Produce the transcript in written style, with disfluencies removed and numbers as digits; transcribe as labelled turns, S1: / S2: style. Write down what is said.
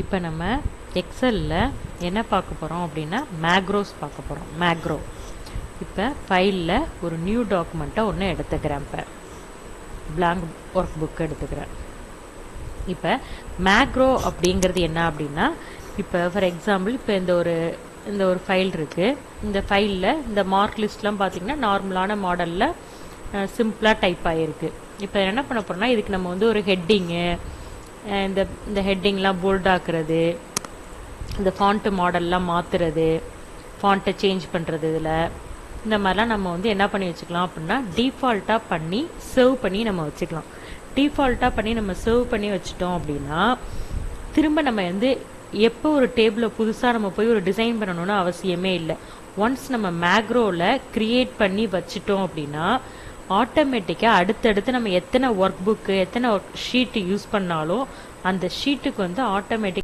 S1: இப்போ நம்ம எக்ஸலில் என்ன பார்க்க போகிறோம் அப்படின்னா மேக்ரோஸ் பார்க்க போகிறோம். மேக்ரோ இப்போ ஃபைலில் ஒரு நியூ டாக்குமெண்ட்டை ஒன்று எடுத்துக்கிறேன். இப்போ பிளாங்க் ஒர்க் புக் எடுத்துக்கிறேன். இப்போ மேக்ரோ அப்படிங்கிறது என்ன அப்படின்னா, இப்போ ஃபார் எக்ஸாம்பிள் இப்போ இந்த ஒரு ஃபைல் இருக்குது. இந்த ஃபைலில் இந்த மார்க் லிஸ்ட்லாம் பார்த்திங்கன்னா நார்மலான மாடலில் சிம்பிளாக டைப் ஆகிருக்கு. இப்போ என்ன பண்ண போகிறோம்னா, இதுக்கு நம்ம வந்து ஒரு ஹெட்டிங்கு, இந்த ஹெட்டிங்லாம் போல்ட் ஆக்குறது, இந்த ஃபாண்ட்டு மாடல்லாம் மாற்றுறது, ஃபாண்ட்டை சேஞ்ச் பண்ணுறது, இந்த மாதிரிலாம் நம்ம வந்து என்ன பண்ணி வச்சுக்கலாம் அப்படின்னா டிஃபால்ட்டாக பண்ணி சேவ் பண்ணி நம்ம வச்சுக்கலாம். டிஃபால்ட்டாக பண்ணி நம்ம சேவ் பண்ணி வச்சுட்டோம் அப்படின்னா திரும்ப நம்ம வந்து எப்போ ஒரு டேபிளை புதுசாக நம்ம போய் ஒரு டிசைன் பண்ணணும்னு அவசியமே இல்லை. ஒன்ஸ் நம்ம மேக்ரோவில் க்ரியேட் பண்ணி வச்சுட்டோம் அப்படின்னா ஆட்டோமேட்டிக்காக அடுத்தடுத்து நம்ம எத்தனை ஒர்க் புக்கு எத்தனை ஒர்க் ஷீட்டு யூஸ் பண்ணாலும் அந்த ஷீட்டுக்கு வந்து ஆட்டோமேட்டிக்